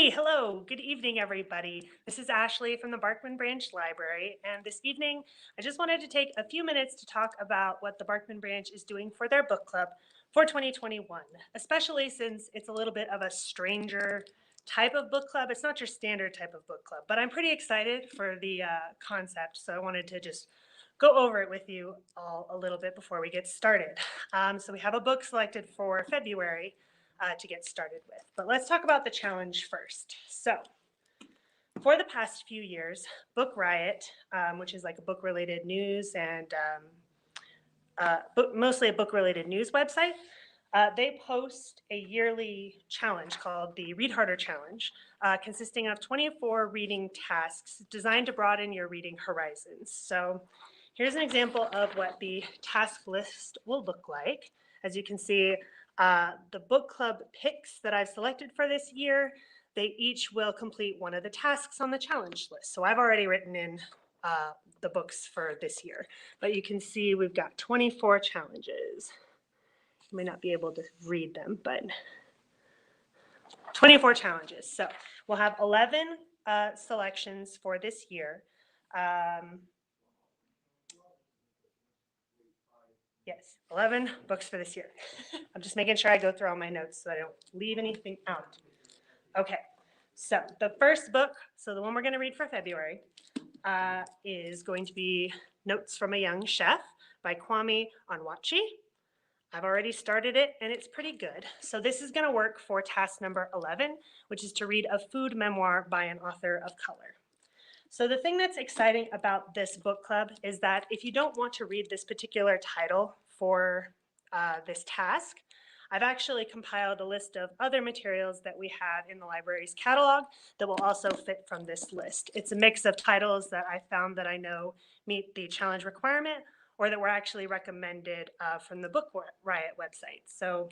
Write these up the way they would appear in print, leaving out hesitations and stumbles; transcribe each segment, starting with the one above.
Hey, hello, good evening, everybody. This is Ashley from the Barkman Branch Library, and this evening I just wanted to take a few minutes to talk about what the Barkman Branch is doing for their book club for 2021, especially since it's a little bit of a stranger type of book club. It's not your standard type of book club, but I'm pretty excited for the concept, so I wanted to just go over it with you all a little bit before we get started. So we have a book selected for February to get started with. But let's talk about the challenge first. So, for the past few years, Book Riot, which is like a book related news and mostly a book related news website, they post a yearly challenge called the Read Harder Challenge, consisting of 24 reading tasks designed to broaden your reading horizons. So, here's an example of what the task list will look like. As you can see, the book club picks that I've selected for this year, they each will complete one of the tasks on the challenge list. So I've already written in the books for this year, but you can see we've got 24 challenges. You may not be able to read them, but 24 challenges. So we'll have 11 selections for this year. Yes, 11 books for this year. I'm just making sure I go through all my notes so I don't leave anything out. Okay, so the first book, so the one we're going to read for February, is going to be Notes from a Young Chef by Kwame Onwuachi. I've already started it and it's pretty good. So this is going to work for task number 11, which is to read a food memoir by an author of color. So the thing that's exciting about this book club is that if you don't want to read this particular title for this task, I've actually compiled a list of other materials that we have in the library's catalog that will also fit from this list. It's a mix of titles that I found that I know meet the challenge requirement or that were actually recommended from the Book Riot website. So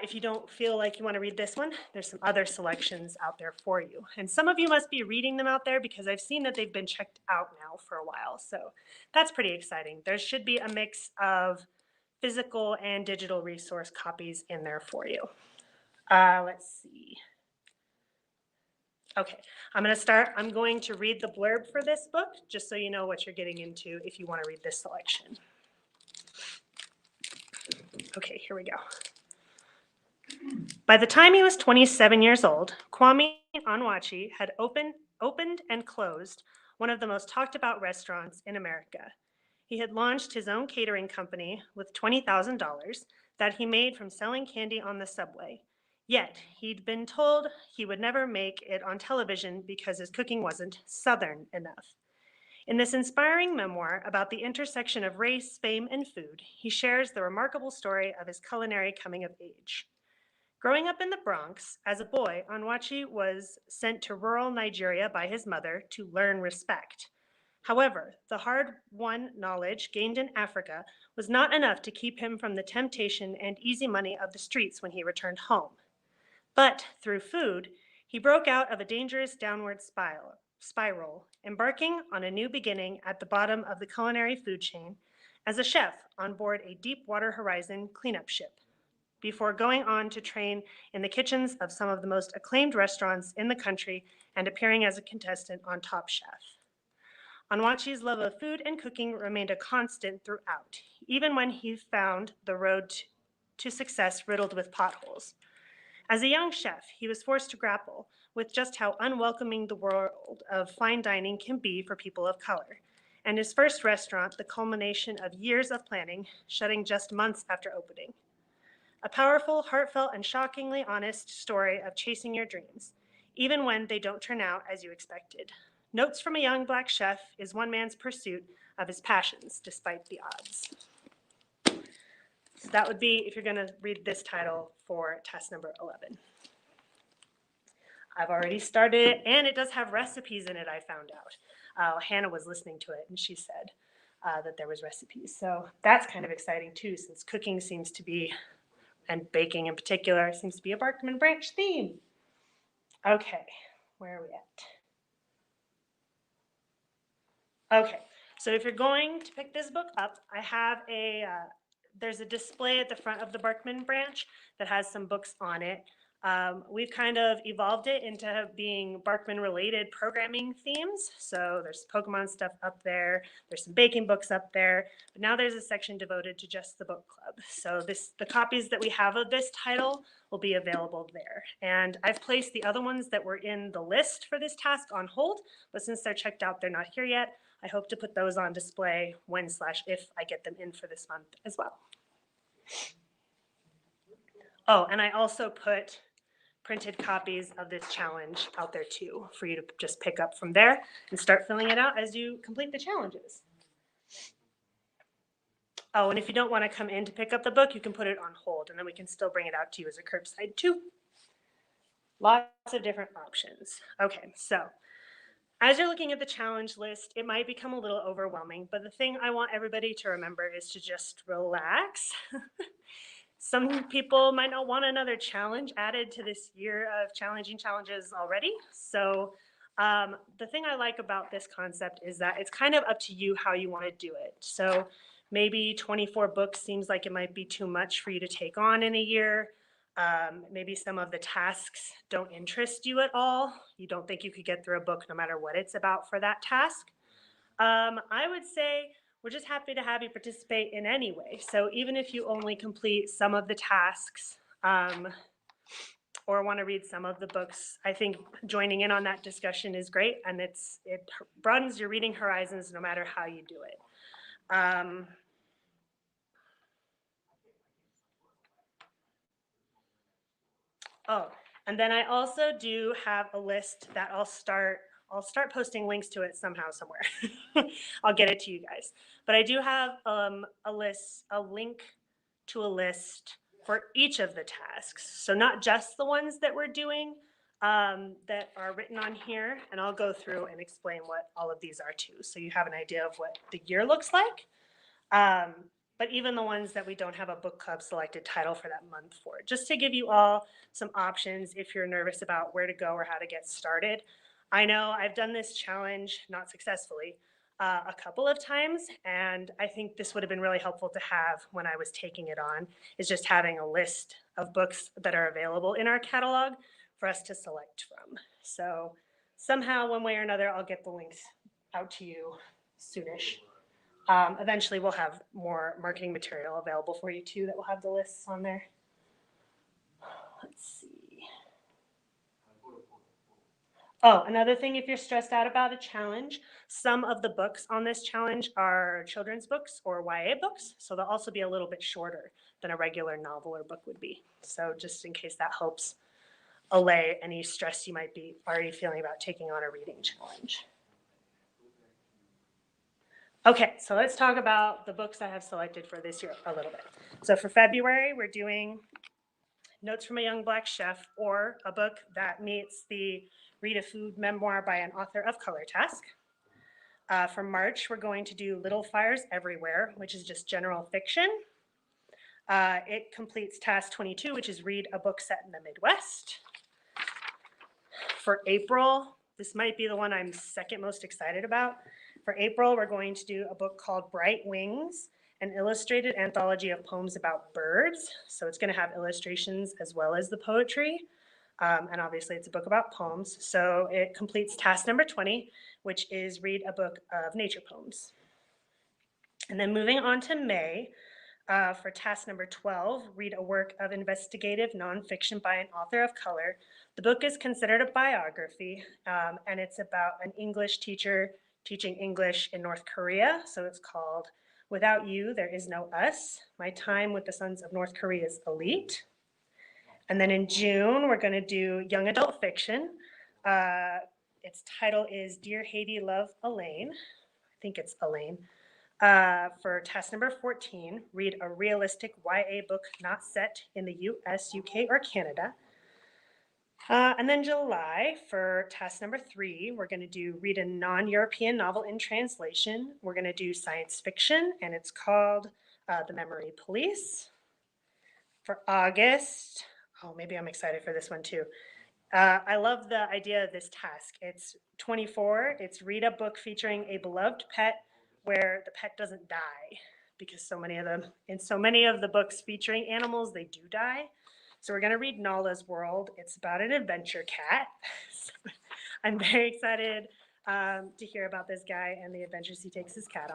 if you don't feel like you want to read this one, there's some other selections out there for you. And some of you must be reading them out there because I've seen that they've been checked out now for a while. So that's pretty exciting. There should be a mix of physical and digital resource copies in there for you. Let's see. Okay, I'm going to read the blurb for this book, just so you know what you're getting into if you want to read this selection. Okay, here we go. By the time he was 27 years old, Kwame Onwuachi had opened and closed one of the most talked about restaurants in America. He had launched his own catering company with $20,000 that he made from selling candy on the subway. Yet, he'd been told he would never make it on television because his cooking wasn't Southern enough. In this inspiring memoir about the intersection of race, fame, and food, he shares the remarkable story of his culinary coming of age. Growing up in the Bronx, as a boy, Onwuachi was sent to rural Nigeria by his mother to learn respect. However, the hard-won knowledge gained in Africa was not enough to keep him from the temptation and easy money of the streets when he returned home. But through food, he broke out of a dangerous downward spiral, embarking on a new beginning at the bottom of the culinary food chain as a chef on board a Deepwater Horizon cleanup ship, before going on to train in the kitchens of some of the most acclaimed restaurants in the country and appearing as a contestant on Top Chef. Onwuachi's love of food and cooking remained a constant throughout, even when he found the road to success riddled with potholes. As a young chef, he was forced to grapple with just how unwelcoming the world of fine dining can be for people of color, and his first restaurant, the culmination of years of planning, shutting just months after opening. A powerful, heartfelt, and shockingly honest story of chasing your dreams, even when they don't turn out as you expected. Notes from a Young Black Chef is one man's pursuit of his passions, despite the odds. So that would be if you're going to read this title for task number 11. I've already started it, and it does have recipes in it, I found out. Hannah was listening to it, and she said that there was recipes. So that's kind of exciting, too, since cooking seems to be, and baking in particular, seems to be a Barkman Branch theme. Okay, where are we at? Okay, so if you're going to pick this book up, I have there's a display at the front of the Barkman Branch that has some books on it. We've kind of evolved it into being Barkman-related programming themes. So there's Pokemon stuff up there. There's some baking books up there. But now there's a section devoted to just the book club. So the copies that we have of this title will be available there. And I've placed the other ones that were in the list for this task on hold. But since they're checked out, they're not here yet. I hope to put those on display when/if I get them in for this month as well. Oh, and I also put printed copies of this challenge out there too for you to just pick up from there and start filling it out as you complete the challenges. Oh, and if you don't want to come in to pick up the book, you can put it on hold and then we can still bring it out to you as a curbside too. Lots of different options. Okay, so as you're looking at the challenge list, it might become a little overwhelming, but the thing I want everybody to remember is to just relax. Some people might not want another challenge added to this year of challenging challenges already. So the thing I like about this concept is that it's kind of up to you how you want to do it. So maybe 24 books seems like it might be too much for you to take on in a year. Maybe some of the tasks don't interest you at all. You don't think you could get through a book no matter what it's about for that task. I would say we're just happy to have you participate in any way. So even if you only complete some of the tasks or want to read some of the books, I think joining in on that discussion is great, and it broadens your reading horizons no matter how you do it. Oh, and then I also do have a list that I'll start posting links to it somehow, somewhere. I'll get it to you guys. But I do have a link to a list for each of the tasks. So not just the ones that we're doing that are written on here. And I'll go through and explain what all of these are too. So you have an idea of what the year looks like. But even the ones that we don't have a book club selected title for that month for, just to give you all some options if you're nervous about where to go or how to get started. I know I've done this challenge, not successfully, a couple of times, and I think this would have been really helpful to have when I was taking it on, is just having a list of books that are available in our catalog for us to select from. So somehow, one way or another, I'll get the links out to you soonish. Eventually, we'll have more marketing material available for you too that will have the lists on there. Let's see. Oh, another thing, if you're stressed out about a challenge, some of the books on this challenge are children's books or YA books, so they'll also be a little bit shorter than a regular novel or book would be. So just in case that helps allay any stress you might be already feeling about taking on a reading challenge. Okay, so let's talk about the books I have selected for this year a little bit. So for February, we're doing Notes from a Young Black Chef, or a book that meets the Read a Food Memoir by an Author of Color task. For March, we're going to do Little Fires Everywhere, which is just general fiction. It completes task 22, which is read a book set in the Midwest. For April, this might be the one I'm second most excited about. For April, we're going to do a book called Bright Wings, an illustrated anthology of poems about birds. So it's going to have illustrations as well as the poetry. And obviously, it's a book about poems. So it completes task number 20, which is read a book of nature poems. And then moving on to May, for task number 12, read a work of investigative nonfiction by an author of color. The book is considered a biography, and it's about an English teacher teaching English in North Korea. So it's called Without You, There Is No Us, My Time with the Sons of North Korea's Elite. And then in June, we're going to do young adult fiction. Its title is Dear Haiti, Love Elaine. I think it's Elaine. For task number 14, read a realistic YA book not set in the US, UK, or Canada. And then July, for task number 3, we're going to do read a non-European novel in translation. We're going to do science fiction, and it's called The Memory Police. For August, oh, maybe I'm excited for this one too. I love the idea of this task. It's 24. It's read a book featuring a beloved pet where the pet doesn't die, because so many of them, in so many of the books featuring animals, they do die. So we're going to read Nala's World. It's about an adventure cat. So I'm very excited to hear about this guy and the adventures he takes his cat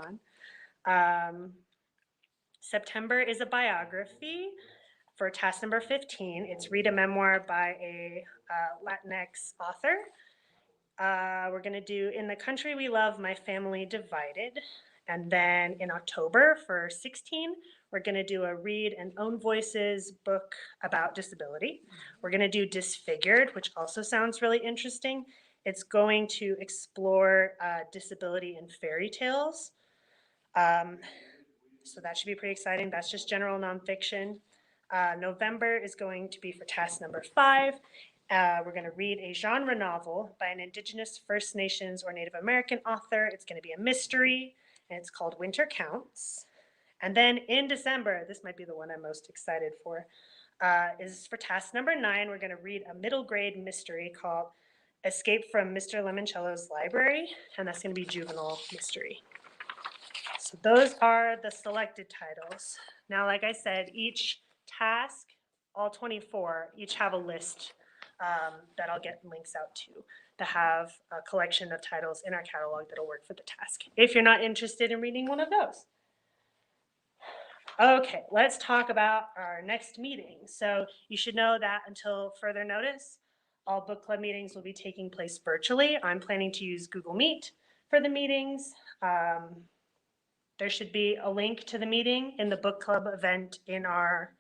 on. September is a biography for task number 15. It's read a memoir by a Latinx author. We're going to do In the Country We Love, My Family Divided. And then in October for 16, we're going to do a read an Own Voices book about disability. We're going to do Disfigured, which also sounds really interesting. It's going to explore disability in fairy tales. So that should be pretty exciting. That's just general nonfiction. November is going to be for task number 5. We're going to read a genre novel by an Indigenous, First Nations, or Native American author. It's going to be a mystery, and it's called Winter Counts. And then in December, this might be the one I'm most excited for, is for task number 9. We're going to read a middle grade mystery called Escape from Mr. Lemoncello's Library, and that's going to be juvenile mystery. So those are the selected titles. Now, like I said, each task, all 24, each have a list that I'll get links out to have a collection of titles in our catalog that'll work for the task, if you're not interested in reading one of those. Okay, let's talk about our next meeting. So you should know that until further notice, all book club meetings will be taking place virtually. I'm planning to use Google Meet for the meetings. There should be a link to the meeting in the book club event in our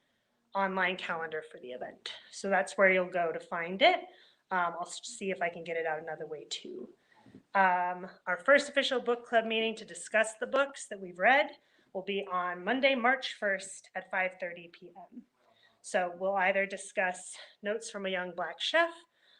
online calendar for the event. So that's where you'll go to find it. I'll see if I can get it out another way too. Our first official book club meeting to discuss the books that we've read will be on Monday, March 1st at 5:30 p.m. So we'll either discuss Notes from a Young Black Chef,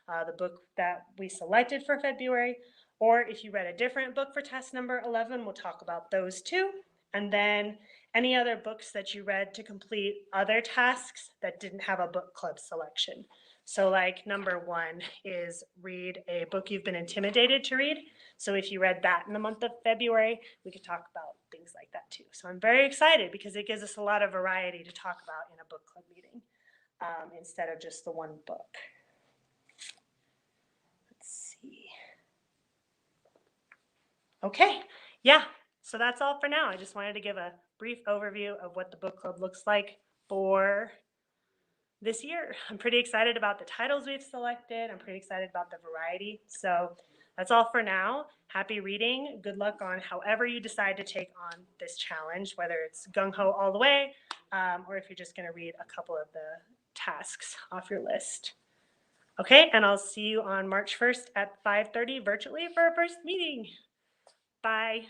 the book that we selected for February, or if you read a different book for task number 11, we'll talk about those too. And then any other books that you read to complete other tasks that didn't have a book club selection. So like number 1 is read a book you've been intimidated to read. So if you read that in the month of February, we could talk about things like that too. So I'm very excited because it gives us a lot of variety to talk about in a book club meeting instead of just the one book. Let's see. Okay, yeah, so that's all for now. I just wanted to give a brief overview of what the book club looks like for this year. I'm pretty excited about the titles we've selected. I'm pretty excited about the variety. So that's all for now. Happy reading. Good luck on however you decide to take on this challenge, whether it's gung-ho all the way, or if you're just going to read a couple of the tasks off your list. Okay, and I'll see you on March 1st at 5:30 virtually for our first meeting. Bye.